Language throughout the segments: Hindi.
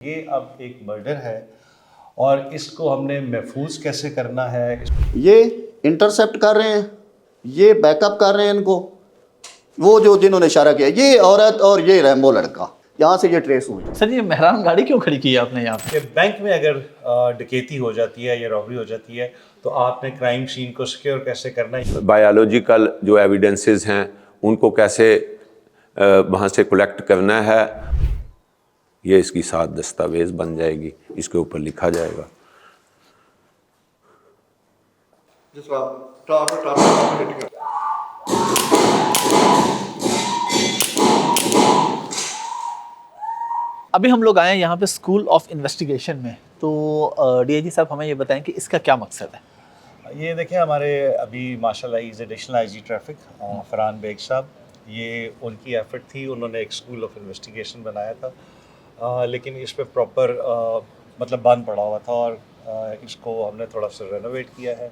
ये अब एक मर्डर है और इसको हमने महफूज कैसे करना है। ये इंटरसेप्ट कर रहे हैं, ये बैकअप कर रहे हैं इनको। वो जो जिन्होंने इशारा किया, ये औरत और ये रैम्बो लड़का, यहाँ से ये ट्रेस हुए। सर ये मेहरान गाड़ी क्यों खड़ी की है आपने यहाँ पे? कि बैंक में अगर डकैती हो जाती है या रॉबरी हो जाती है तो आपने क्राइम सीन को सिक्योर कैसे करना है। बायोलॉजिकल जो एविडेंसेस हैं उनको कैसे वहाँ से कलेक्ट करना है, ये इसकी 7 दस्तावेज बन जाएगी, इसके ऊपर लिखा जाएगा। अभी हम लोग आए हैं यहाँ पे स्कूल ऑफ इन्वेस्टिगेशन में, तो डीआईजी साहब हमें ये बताएं कि इसका क्या मकसद है। ये देखिए हमारे अभी माशाल्लाह is additional IG traffic Farhan Baig साहब, ये उनकी एफर्ट थी। उन्होंने एक स्कूल ऑफ इन्वेस्टिगेशन बनाया था, लेकिन इस पे प्रॉपर मतलब बंद पड़ा हुआ था और इसको हमने थोड़ा सा रेनोवेट किया है।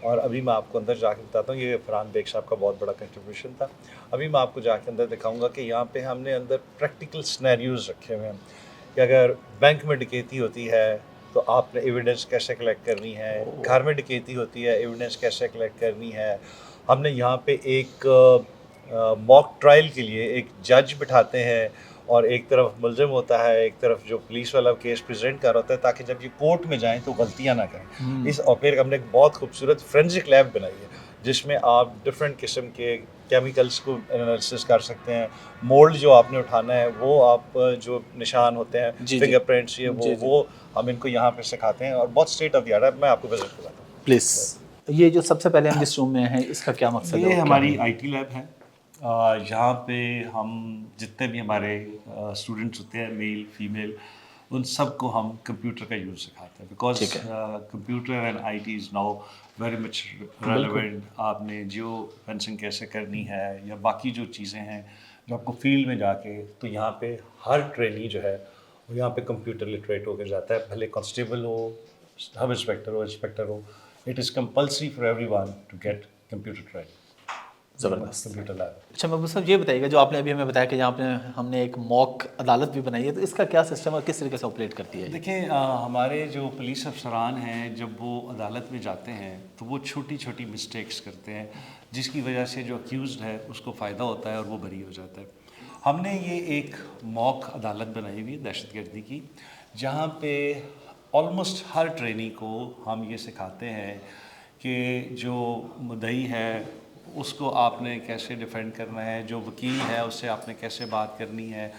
और अभी मैं आपको अंदर जाके बताता हूँ, ये फरहान बेग साहब का बहुत बड़ा कंट्रीब्यूशन था। अभी मैं आपको जाके अंदर दिखाऊंगा कि यहाँ पे हमने अंदर प्रैक्टिकल सिनेरियोज रखे हुए हैं कि अगर बैंक में डकैती होती है तो आपने एविडेंस कैसे कलेक्ट करनी है, घर में डकैती होती है एविडेंस कैसे कलेक्ट करनी है। हमने यहाँ पे एक मॉक ट्रायल के लिए एक जज बिठाते हैं और एक तरफ मुलजिम होता है, एक तरफ जो पुलिस वाला केस प्रेजेंट कर रहा होता है, ताकि जब ये कोर्ट में जाएं तो गलतियां ना करें। इस और फिर हमने एक बहुत खूबसूरत फोरेंसिक लैब बनाई है जिसमें आप डिफरेंट किस्म के केमिकल्स को एनालिसिस कर सकते हैं। मोल्ड जो आपने उठाना है वो आप जो निशान होते हैं फिंगरप्रिंट्स, ये वो हम इनको यहाँ पे सिखाते हैं और बहुत स्टेट ऑफ द आर्ट है। मैं आपको विजिट कराता हूँ प्लीज़। ये जो सबसे पहले हम जिस रूम में हैं इसका क्या मकसद है? ये हमारी आईटी लैब है। यहाँ पे हम जितने भी हमारे स्टूडेंट्स होते हैं, मेल फीमेल, उन सबको हम कंप्यूटर का यूज़ सिखाते हैं because computer and IT is now very much relevant. आपने जियो फेंसिंग कैसे करनी है या बाकी जो चीज़ें हैं जो आपको फील्ड में जाके, तो यहाँ पे हर ट्रेनी जो है वो यहाँ पे कंप्यूटर लिटरेट होकर जाता है, भले कांस्टेबल हो, सब इंस्पेक्टर हो। It is compulsory for everyone to get computer training. ज़बरदस्त। Computer lab. अच्छा महबूब साहब ये बताइएगा, जो आपने अभी हमें बताया कि यहाँ पे हमने एक मॉक अदालत भी बनाई है, तो इसका क्या सिस्टम और किस तरीके से ऑपरेट करती है? देखिए हमारे जो पुलिस अफसरान हैं जब वो अदालत में जाते हैं तो वो छोटी छोटी मिस्टेक्स करते हैं जिसकी वजह से जो अक्यूज़ड है उसको फ़ायदा होता है और वो बरी हो जाता है। हमने ये एक मॉक अदालत बनाई हुई है दहशतगर्दी की, जहाँ पे ऑलमोस्ट हर ट्रेनी को हम ये सिखाते हैं कि जो मुद्दई है उसको आपने कैसे डिफेंड करना है, जो वकील है उससे आपने कैसे बात करनी है,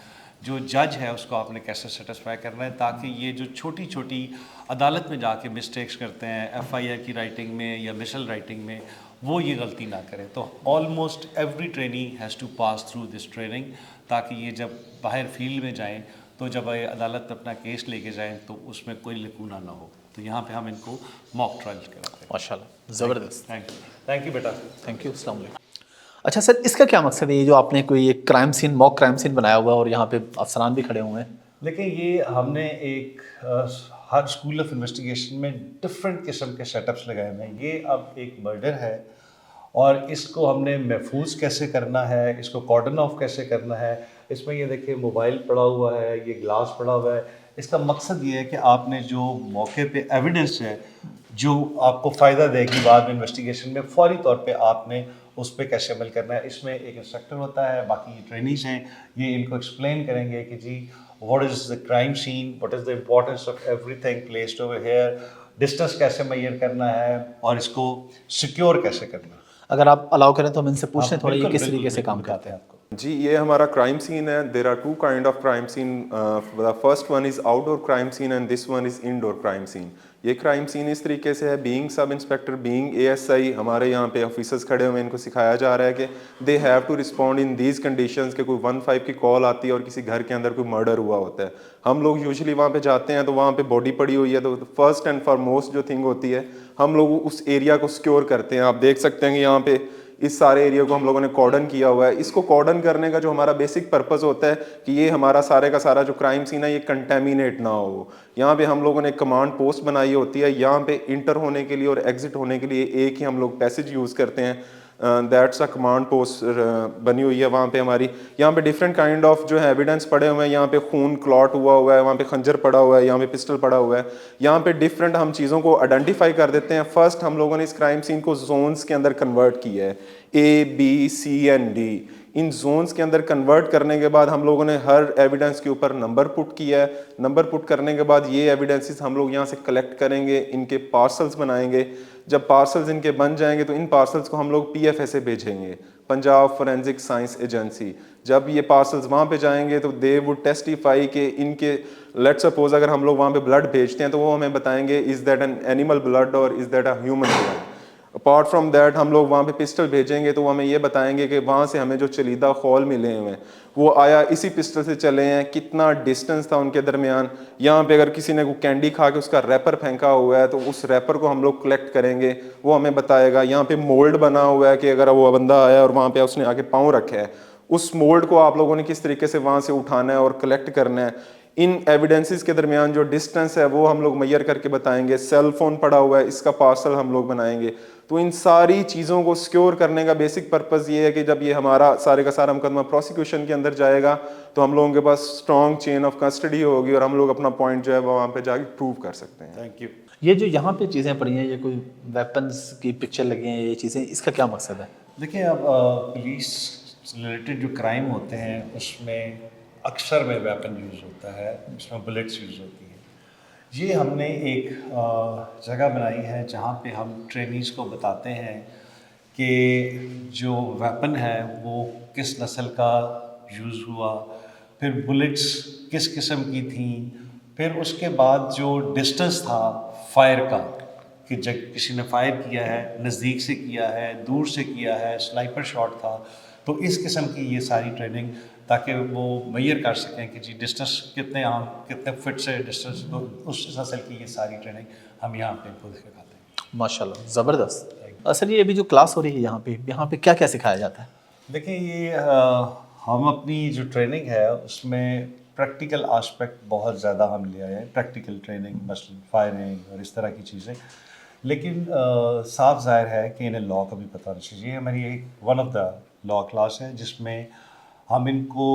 जो जज है उसको आपने कैसे सेटिस्फाई करना है, ताकि ये जो छोटी छोटी अदालत में जाके मिस्टेक्स करते हैं एफआईआर की राइटिंग में या मिसल राइटिंग में, वो ये गलती ना करें। तो almost every trainee has to pass through this training, ताकि ये जब बाहर फील्ड में जाएँ तो जब ये अदालत में अपना केस लेके जाएँ तो उसमें कोई लकूना ना हो। तो यहाँ पे हम इनको मॉक ट्रायल्स कराते हैं। माशाल्लाह ज़बरदस्त। थैंक यू बेटा। Thank you. अस्सलाम वालेकुम। अच्छा सर, इसका क्या मकसद है, ये जो आपने कोई एक crime scene, mock crime scene बनाया हुआ है और यहाँ पे अफसरान भी खड़े हुए हैं? देखिए ये हमने एक हर स्कूल ऑफ इन्वेस्टिगेशन में डिफरेंट किस्म के सेटअप्स लगाए हुए हैं। ये अब एक मर्डर है और इसको हमने महफूज कैसे करना है, इसको कॉर्डन ऑफ कैसे करना है। इसमें ये देखिए मोबाइल पड़ा हुआ है, ये ग्लास पड़ा हुआ है। इसका मकसद ये है कि आपने जो मौके पे एविडेंस है जो आपको फ़ायदा देगी बाद में इन्वेस्टिगेशन में, फौरी तौर पे आपने उस पर कैसे अमल करना है। इसमें एक इंस्ट्रक्टर होता है, बाकी ट्रेनीज हैं, ये इनको एक्सप्लेन करेंगे कि जी what is the crime scene, what is the importance of everything placed over here, distance कैसे मेजर करना है और इसको सिक्योर कैसे करना है। अगर आप अलाउ करें तो हम इनसे पूछते हैं थोड़ा ये किस बिल्कुल, तरीके से बिल्कुल काम करते हैं। आपको। जी, ये हमारा क्राइम सीन है। There are 2 kind of crime scene. The first one is outdoor crime scene and this one is indoor crime scene. ये क्राइम सीन इस तरीके से है, being sub inspector, being ASI, हमारे यहाँ पे ऑफिसर्स खड़े हुए हैं, इनको सिखाया जा रहा है कि they have to respond in these conditions. के कोई 15 की कॉल आती है और किसी घर के अंदर कोई मर्डर हुआ होता है, हम लोग यूजुअली वहाँ पे जाते हैं तो वहाँ पे बॉडी पड़ी हुई है, तो फर्स्ट एंड फॉरमोस्ट जो थिंग होती है, हम लोग उस एरिया को सिक्योर करते हैं। आप देख सकते हैं कि यहाँ पे इस सारे एरिया को हम लोगों ने कॉर्डन किया हुआ है। इसको कॉर्डन करने का जो हमारा बेसिक पर्पस होता है कि ये हमारा सारे का सारा जो क्राइम सीन है ये कंटेमिनेट ना हो। यहाँ पे हम लोगों ने कमांड पोस्ट बनाई होती है, यहाँ पे इंटर होने के लिए और एग्जिट होने के लिए एक ही हम लोग पैसेज यूज़ करते हैं, दैट्स अ कमांड पोस्ट बनी हुई है वहाँ पे हमारी। यहाँ पे डिफरेंट काइंड ऑफ जो है एविडेंस पड़े हुए हैं, यहाँ पे खून क्लॉट हुआ है, वहाँ पे खंजर पड़ा हुआ है, यहाँ पे पिस्टल पड़ा हुआ है। यहाँ पे डिफरेंट हम चीज़ों को आइडेंटिफाई कर देते हैं। फर्स्ट हम लोगों ने इस क्राइम सीन को जोन्स के अंदर कन्वर्ट किया है, A, B, C and D। इन जोन्स के अंदर कन्वर्ट करने के बाद हम लोगों ने हर एविडेंस के ऊपर नंबर पुट किया है। नंबर पुट करने के बाद ये एविडेंसेस हम लोग यहाँ से कलेक्ट करेंगे, इनके पार्सल्स बनाएंगे। जब पार्सल्स इनके बन जाएंगे तो इन पार्सल्स को हम लोग PFA से भेजेंगे, पंजाब फोरेंसिक साइंस एजेंसी। जब ये पार्सल्स वहाँ पे जाएंगे तो दे वुड टेस्टिफाई कि इनके, लेट्स सपोज अगर हम लोग वहाँ पे ब्लड भेजते हैं तो वो हमें बताएंगे is that an animal blood और is that a human blood. Apart from that हम लोग वहाँ पे पिस्टल भेजेंगे तो वो हमें ये बताएंगे कि वहाँ से हमें जो चलीदा खौल मिले हुए हैं वो आया इसी पिस्टल से चले हैं, कितना डिस्टेंस था उनके दरमियान। यहाँ पे अगर किसी ने वो कैंडी खा के उसका रैपर फेंका हुआ है तो उस रैपर को हम लोग कलेक्ट करेंगे, वो हमें बताएगा। यहाँ पे मोल्ड बना हुआ है कि अगर वो बंदा आया और वहाँ पे उसने आके पाँव रखा है, उस मोल्ड को आप लोगों ने किस तरीके से वहाँ से उठाना है और कलेक्ट करना है। इन एविडेंसेस के दरमियान जो डिस्टेंस है वो हम लोग मैयर करके बताएंगे। सेल फोन पड़ा हुआ है, इसका पार्सल हम लोग बनाएंगे। तो इन सारी चीज़ों को सिक्योर करने का बेसिक पर्पस ये है कि जब ये हमारा सारे का सारा मुकदमा प्रोसिक्यूशन के अंदर जाएगा तो हम लोगों के पास स्ट्रॉन्ग चेन ऑफ कस्टडी होगी और हम लोग अपना पॉइंट जो है वो वहाँ पे जाके प्रूव कर सकते हैं। Thank you. ये जो यहाँ पे चीज़ें पड़ी हैं, ये कोई वेपन्स की पिक्चर लगी हैं, ये चीज़ें, इसका क्या मकसद है? देखिए, अब पुलिस रिलेटेड जो क्राइम होते हैं उसमें अक्सर में वेपन यूज़ होता है, उसमें बुलेट्स यूज़ होती हैं। ये हमने एक जगह बनाई है जहाँ पे हम ट्रेनीज़ को बताते हैं कि जो वेपन है वो किस नस्ल का यूज़ हुआ, फिर बुलेट्स किस किस्म की थी, फिर उसके बाद जो डिस्टेंस था फायर का कि जब किसी ने फायर किया है, नज़दीक से किया है, दूर से किया है, स्नाइपर शॉट था, तो इस किस्म की ये सारी ट्रेनिंग, ताकि वो मैयर कर सकें कि जी डिस्टेंस कितने आम कितने फिट से डिस्टेंस, तो उस नस्ल की ये सारी ट्रेनिंग हम यहाँ पे खुद सिखाते हैं। माशाल्लाह, ज़बरदस्त। सर, ये अभी जो क्लास हो रही है यहाँ पे क्या क्या सिखाया जाता है? देखिए, ये हम अपनी जो ट्रेनिंग है उसमें प्रैक्टिकल आस्पेक्ट बहुत ज़्यादा हम ले आए हैं। प्रैक्टिकल ट्रेनिंग, मसलन फायरिंग और इस तरह की चीज़ें, लेकिन साफ ज़ाहिर है कि इन्हें लॉ का भी पता होना चाहिए। हमारी एक one of the law class है जिसमें हम इनको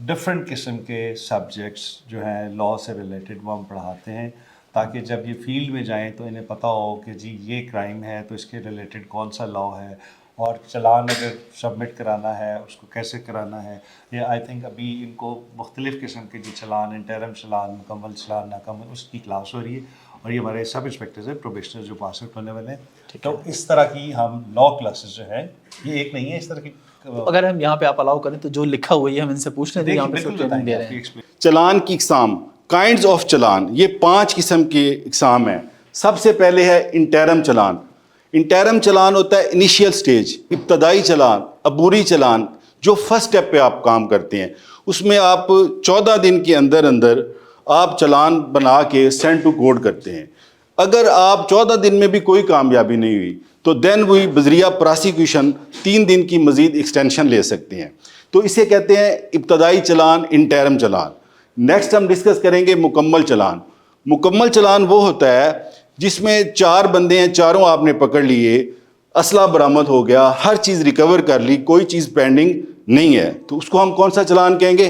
डिफरेंट किस्म के सब्जेक्ट्स जो हैं लॉ से रिलेटेड वो हम पढ़ाते हैं, ताकि जब ये फील्ड में जाएं तो इन्हें पता हो कि जी ये क्राइम है तो इसके रिलेटेड कौन सा लॉ है, और चलान अगर सबमिट कराना है उसको कैसे कराना है। ये आई थिंक अभी इनको मुख्तलिफ़ किस्म के जो चलान, इंटरम चलान, मुकम्मल चलान, नाकम्मल, उसकी क्लास हो रही है। और ये हमारे सब इंस्पेक्टर्स हैं, प्रोबेशनर जो पास आउट होने वाले हैं। तो इस तरह की हम लॉ क्लासेस जो है, ये एक नहीं है, इस तरह की। अगर हम यहाँ पे आप अलाउ करें तो जो लिखा हुआ है हम इनसे पूछ रहे हैं, यहाँ पे ट्रेनिंग दे रहे हैं। चलान की इकसाम, काइंड्स ऑफ चलान, ये 5 किस्म की इकसाम है। सबसे पहले है इंटरम चलान। इंटरम चलान होता है इनिशियल स्टेज, इब्तदाई चलान, अबूरी चलान, जो फर्स्ट स्टेप पे आप काम करते हैं। उसमें आप 14 दिन के अंदर अंदर आप चलान बना के सेंड टू कोर्ट करते हैं। अगर आप 14 दिन में भी कोई कामयाबी नहीं हुई तो देन वही बजरिया प्रोसिक्यूशन 3 दिन की मज़ीद एक्सटेंशन ले सकते हैं। तो इसे कहते हैं इब्तदाई चलान, इंटरम चलान। नेक्स्ट हम डिस्कस करेंगे मुकम्मल चलान। मुकम्मल चलान वो होता है जिसमें 4 बंदे हैं, चारों आपने पकड़ लिए, असला बरामद हो गया, हर चीज़ रिकवर कर ली, कोई चीज़ पेंडिंग नहीं है, तो उसको हम कौन सा चलान कहेंगे?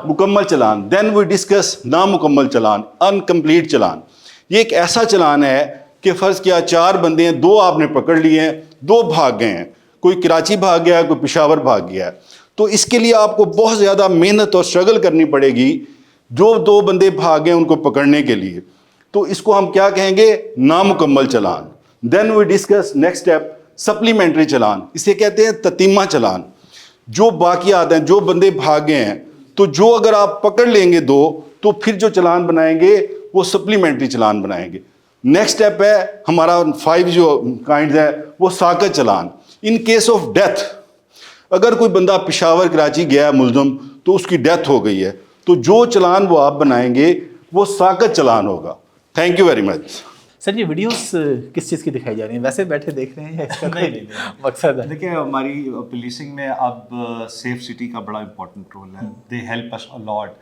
मुकम्मल चलान। देन वी डिस्कस नामुकम्मल चलान, अनकम्प्लीट चलान। ये एक ऐसा चलान है कि फ़र्ज़ किया 4 बंदे हैं, 2 आपने पकड़ लिए हैं, 2 भाग गए हैं, कोई कराची भाग गया है, कोई पेशावर भाग गया है। तो इसके लिए आपको बहुत ज़्यादा मेहनत और स्ट्रगल करनी पड़ेगी जो 2 बंदे भाग गए उनको पकड़ने के लिए। तो इसको हम क्या कहेंगे? नामुकम्मल चलान। Then we discuss next step supplementary चलान। इसे कहते हैं ततीमा चलान। जो बाकी आते हैं, जो बंदे भाग गए हैं, तो जो अगर आप पकड़ लेंगे 2, तो फिर जो चलान बनाएंगे वो सप्लीमेंट्री चलान बनाएंगे। नेक्स्ट स्टेप है हमारा 5 जो काइंड्स है वो साकत चलान। इन केस ऑफ डेथ, अगर कोई बंदा पेशावर कराची गया है मुल्ज़म, तो उसकी डेथ हो गई है, तो जो चलान वो आप बनाएंगे वो साकत चलान होगा। Thank you very much. Sir, ये वीडियोस किस चीज़ की दिखाई जा रही हैं? वैसे बैठे देख रहे हैं या इसका नहीं, मकसद है? देखिए, हमारी पुलिसिंग में अब सेफ सिटी का बड़ा इंपॉर्टेंट रोल है। They help us a lot.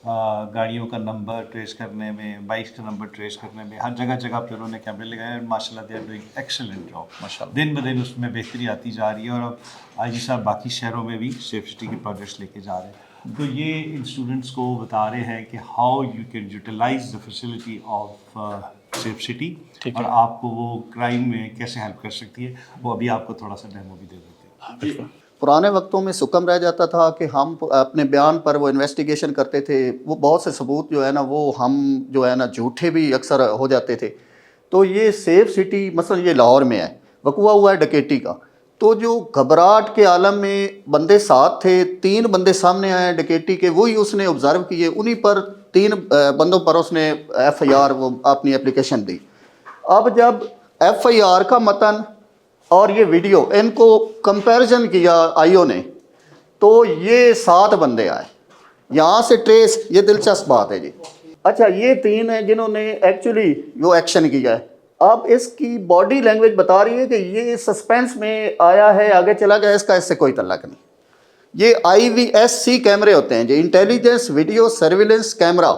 गाड़ियों का नंबर ट्रेस करने में, बाइक्स का नंबर ट्रेस करने में, हर जगह जगह पे उन्होंने कैमरे लगाए हैं। माशाल्लाह they are doing excellent job. माशाल्लाह। दिन ब दिन उसमें बेहतरी आती जा रही है और अब आईजी साहब बाकी शहरों में भी सेफ सिटी के प्रोजेक्ट्स लेके जा रहे हैं। तो ये इन स्टूडेंट्स को बता रहे हैं कि how you can utilise the facility of safe city और आपको वो क्राइम में कैसे हेल्प कर सकती है। वो अभी आपको थोड़ा सा डेमो भी दे देते हैं। पुराने वक्तों में सुकम रह जाता था कि हम अपने बयान पर वो इन्वेस्टिगेशन करते थे, वो बहुत से सबूत जो है ना वो हम जो है ना झूठे भी अक्सर हो जाते थे। तो ये सेफ सिटी मसलन ये लाहौर में है, वकूआ हुआ है डकैती का, तो जो घबराहट के आलम में बंदे साथ थे, 3 बंदे सामने आए डकैती के, वही उसने ऑब्ज़र्व किए, उन्हीं पर 3 बंदों पर उसने FIR वो अपनी एप्लीकेशन दी। अब जब FIR का मतन और ये वीडियो इनको कंपैरिजन किया आईओ ने, तो ये 7 बंदे आए यहाँ से ट्रेस। ये दिलचस्प बात है जी। अच्छा, ये 3 हैं जिन्होंने एक्चुअली वो एक्शन किया है। अब इसकी बॉडी लैंग्वेज बता रही है कि ये सस्पेंस में आया है, आगे चला गया, इसका इससे कोई तल्लक नहीं। ये IVSC कैमरे होते हैं जो इंटेलिजेंस वीडियो सर्विलेंस कैमरा,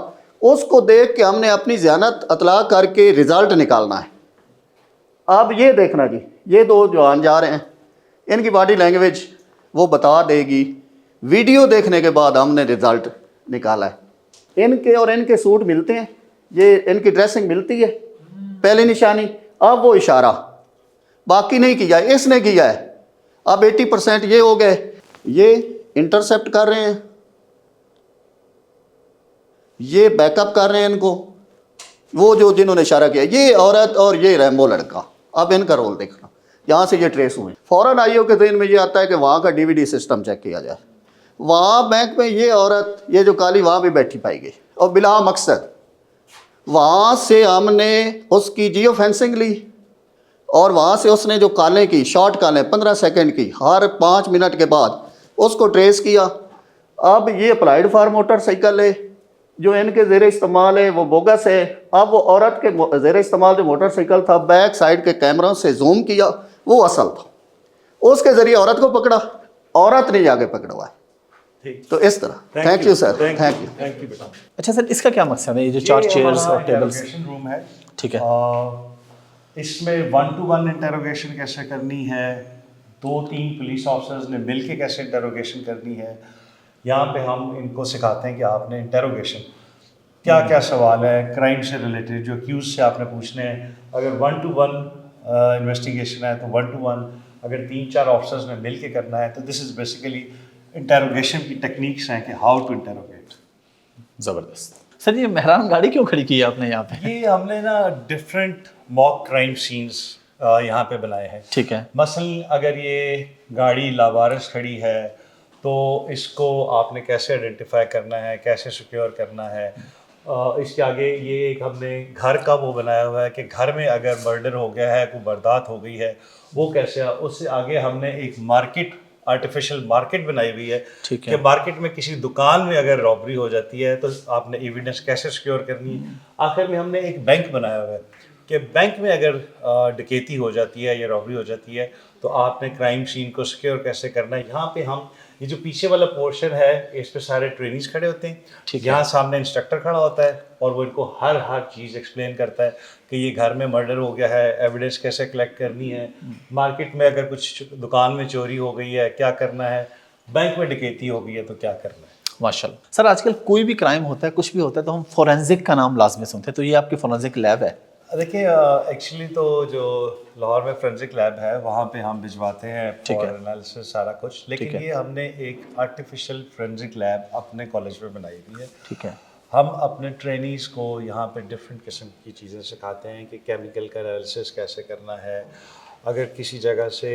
उसको देख के हमने अपनी ज़ियानत अतला करके रिज़ल्ट निकालना है। अब ये देखना जी, ये 2 जवान जा रहे हैं, इनकी बॉडी लैंग्वेज वो बता देगी। वीडियो देखने के बाद हमने रिज़ल्ट निकाला है। इनके और इनके सूट मिलते हैं, ये इनकी ड्रेसिंग मिलती है, पहली निशानी। अब वो इशारा बाकी नहीं किया, इसने किया है। अब 80% ये हो गए। ये इंटरसेप्ट कर रहे हैं, ये बैकअप कर रहे हैं इनको, वो जो जिन्होंने इशारा किया, ये औरत और ये रैम्बो लड़का। अब इनका रोल देखना, यहाँ से ये ट्रेस हुए। फ़ौरन आईओ के ज़हन में ये आता है कि वहाँ का DVD सिस्टम चेक किया जाए। वहाँ बैंक में ये औरत, ये जो काली, वहाँ भी बैठी पाई गई और बिला मकसद वहाँ से हमने उसकी जियो फेंसिंग ली और वहाँ से उसने जो कॉलें की, शॉर्ट कॉलें 15 सेकंड की, हर 5 मिनट के बाद उसको ट्रेस किया। अब ये अप्लाइड फॉर मोटरसाइकिल है, जो इनके ज़ेर इस्तेमाल है वो बोगस है। अब वो औरत के ज़ेर इस्तेमाल जो मोटरसाइकिल था, बैक साइड के कैमरों से जूम किया, वो असल था। उसके ज़रिए औरत को पकड़ा, औरत ने आगे पकड़ा हुआ है। तो इस तरह। Thank you sir, thank you. Thank you बेटा। अच्छा सर, इसका क्या मकसद है, ये जो 4 चेयर्स और टेबल्स? रूम है, ठीक है। इसमें 1-to-1 इंटरोगेशन कैसे करनी है, 2-3 पुलिस ऑफिसर्स ने मिलके कैसे इंटरोगेशन करनी है। यहाँ पे हम इनको सिखाते हैं कि आपने इंटरोगेशन क्या क्या सवाल है क्राइम से रिलेटेड जो एक्यूज से आपने पूछने हैं। अगर 1-to-1 इन्वेस्टिगेशन है तो 1-to-1, अगर 3-4 ऑफिसर्स ने मिल के करना है तो दिस इज़ बेसिकली इंटरोगेशन की टेक्निक्स हैं कि हाउ टू इंटरोगेट। ज़बरदस्त। सर, ये मेहरान गाड़ी क्यों खड़ी की है आपने यहाँ पे? ये हमने ना डिफरेंट मॉक क्राइम सीन्स यहाँ पे बनाए हैं। ठीक है। मसलन अगर ये गाड़ी लावारिस खड़ी है तो इसको आपने कैसे आइडेंटिफाई करना है, कैसे सिक्योर करना है। इसके आगे ये एक हमने घर का वो बनाया हुआ है कि घर में अगर मर्डर हो गया है, कोई वारदात हो गई है, वो कैसे। उससे आगे हमने एक मार्केट, आर्टिफिशियल मार्केट बनाई हुई है कि मार्केट में किसी दुकान में अगर रॉबरी हो जाती है तो आपने एविडेंस कैसे सिक्योर करनी है। आखिर में हमने एक बैंक बनाया हुआ है कि बैंक में अगर डकैती हो जाती है या रॉबरी हो जाती है तो आपने क्राइम सीन को सिक्योर कैसे करना है। यहाँ पे हम ये जो पीछे वाला पोर्शन है इस पे सारे ट्रेनिंग्स खड़े होते हैं। यहाँ सामने इंस्ट्रक्टर खड़ा होता है और वो इनको हर चीज़ एक्सप्लेन करता है कि ये घर में मर्डर हो गया है, एविडेंस कैसे कलेक्ट करनी है, मार्केट में अगर कुछ दुकान में चोरी हो गई है क्या करना है, बैंक में डकैती हो गई है तो क्या करना है। माशाल्लाह। सर, आजकल कोई भी क्राइम होता है, कुछ भी होता है, तो हम फोरेंसिक का नाम लाजमी सुनते हैं, तो ये आपकी फोरेंसिक लैब है? देखिए, एक्चुअली तो जो लाहौर में फोरेंसिक लैब है वहाँ पे हम भिजवाते हैं फॉर एनालिसिस सारा कुछ, लेकिन ये हमने एक आर्टिफिशियल फोरेंसिक लैब अपने कॉलेज में बनाई हुई है। ठीक है। हम अपने ट्रेनीज़ को यहाँ पे डिफरेंट किस्म की चीज़ें सिखाते हैं कि केमिकल का एनालिसिस कैसे करना है, अगर किसी जगह से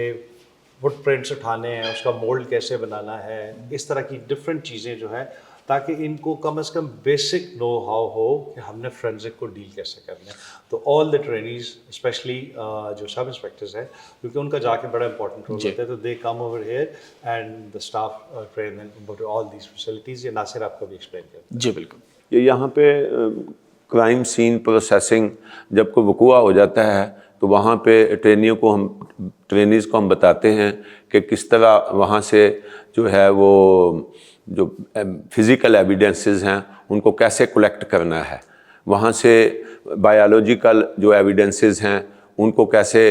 फुटप्रिंट्स उठाने हैं उसका मोल्ड कैसे बनाना है, इस तरह की डिफरेंट चीज़ें जो हैं ताकि इनको कम से कम बेसिक नो हाउ हो कि हमने फोरेंसिक को डील कैसे करना है। तो ऑल द ट्रेनीज़ स्पेशली जो सब इंस्पेक्टर्स हैं, क्योंकि उनका जाके बड़ा इंपॉर्टेंट रोल होता है, तो they come over here and the staff train them about all these facilities. ये नासिर आपको भी एक्सप्लेन करते हैं। जी बिल्कुल। ये यहाँ पे क्राइम सीन प्रोसेसिंग जब कोई वक़ूआ हो जाता है तो वहाँ पे ट्रेनीज़ को हम बताते हैं कि किस तरह वहाँ से जो है वो जो फिज़िकल एविडेंसेस हैं उनको कैसे कलेक्ट करना है, वहाँ से बायोलॉजिकल जो एविडेंसेस हैं उनको कैसे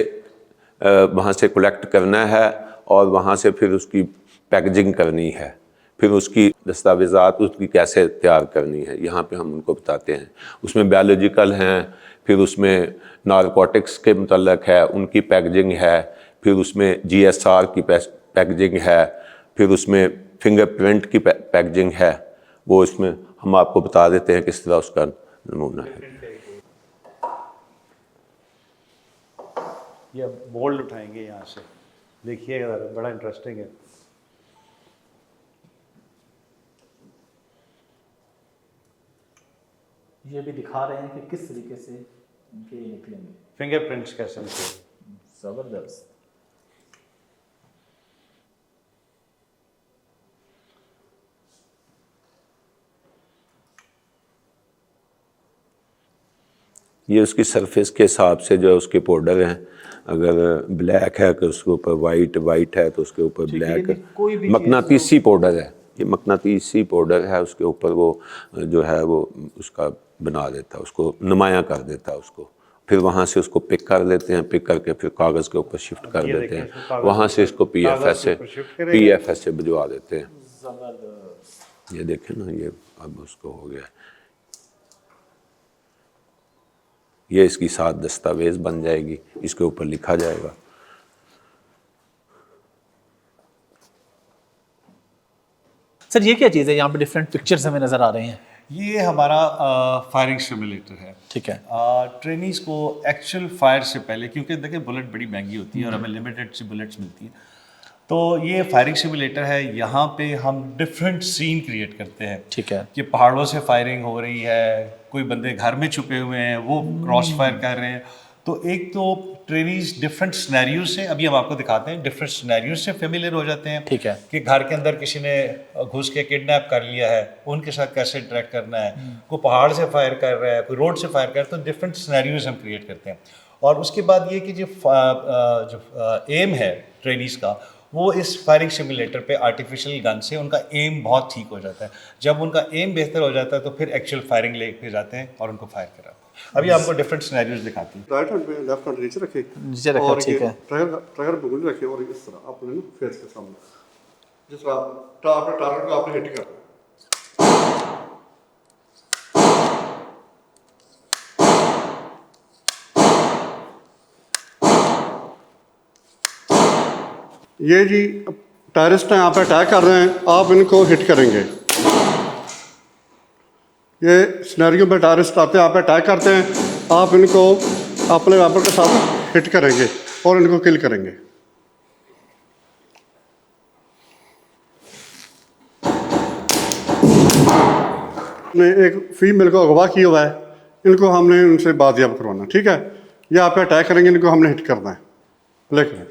वहाँ से कलेक्ट करना है और वहाँ से फिर उसकी पैकेजिंग करनी है, फिर उसकी दस्तावेज़ात उसकी कैसे तैयार करनी है, यहाँ पे हम उनको बताते हैं। उसमें बायोलॉजिकल हैं, फिर उसमें नारकोटिक्स के मुतल्लक है उनकी पैकेजिंग है, फिर उसमें GSR की पैकेजिंग है, फिर उसमें फिंगरप्रिंट की पैकेजिंग है, वो इसमें हम आपको बता देते हैं किस तरह उसका नमूना है। ये मोल्ड उठाएंगे यहाँ से, देखिएगा बड़ा इंटरेस्टिंग है। ये भी दिखा रहे हैं कि किस तरीके से इनके निकलेंगे फिंगरप्रिंट्स कैसे निकलेंगे। ज़बरदस्त। ये उसकी सरफेस के हिसाब से जो उसके पाउडर हैं, अगर ब्लैक है तो उसके ऊपर वाइट है तो उसके ऊपर ब्लैक, मकनातीसी पाउडर है, ये मकनातीसी पाउडर है, उसके ऊपर वो जो है वो उसका बना देता है, उसको नुमायाँ कर देता है उसको, फिर वहाँ से उसको पिक कर लेते हैं, पिक करके फिर कागज़ के ऊपर शिफ्ट कर देते हैं, वहाँ से इसको PFS से भिजवा देते हैं। ये देखें ना, ये अब उसको हो गया, ये इसकी साथ दस्तावेज़ बन जाएगी, इसके ऊपर लिखा जाएगा। सर ये क्या चीज़ है, यहाँ पे डिफरेंट पिक्चर्स हमें नज़र आ रहे हैं? ये हमारा फायरिंग सिमुलेटर है। ठीक है। ट्रेनीज़ को एक्चुअल फायर से पहले, क्योंकि देखिए बुलेट बड़ी महंगी होती है और हमें लिमिटेड सी बुलेट्स मिलती हैं, तो ये फायरिंग सिमुलेटर है। यहाँ पे हम डिफरेंट सीन क्रिएट करते हैं। ठीक है। कि पहाड़ों से फायरिंग हो रही है, कोई बंदे घर में छुपे हुए हैं वो क्रॉस फायर कर रहे हैं। तो एक तो ट्रेनीज डिफरेंट सिनेरियो से, अभी हम आपको दिखाते हैं, डिफरेंट सिनेरियो से फेमिलियर हो जाते हैं। ठीक है। कि घर के अंदर किसी ने घुस के किडनैप कर लिया है, उनके साथ कैसे इंटरेक्ट करना है, कोई पहाड़ से फायर कर रहा है, कोई रोड से फायर कर रहा है, तो डिफरेंट सिनेरियोज हम क्रिएट करते हैं। और उसके बाद ये कि जो एम है ट्रेनीज का, वो इस फायरिंग सिमुलेटर पे आर्टिफिशियल गन से उनका एम बहुत ठीक हो जाता है। जब उनका एम बेहतर हो जाता है तो फिर एक्चुअल फायरिंग लेके जाते हैं और उनको फायर कराते हैं। अभी आपको डिफरेंट सिनेरियोज दिखाती हूँ। राइट हैंड पे लेफ्ट हैंड नीचे रखे, नीचे रखा, और ठीक है। ट्रैगर बिल्कुल रखे और इस तरह अपने फेस के सामने, जिस तरह आपने टारगेट को आपने हिट करना। ये जी टेररिस्ट यहाँ पे अटैक कर रहे हैं, आप इनको हिट करेंगे। ये सिनेरियो में टेररिस्ट आते हैं, आप अटैक करते हैं, आप इनको अपने वेपन के साथ हिट करेंगे और इनको किल करेंगे। ने एक फीमेल को अगवा किया हुआ है, इनको हमने उनसे बाजियाब करवाना। ठीक है, ये आप पे अटैक करेंगे, इनको हमने हिट करना है। प्ले करें।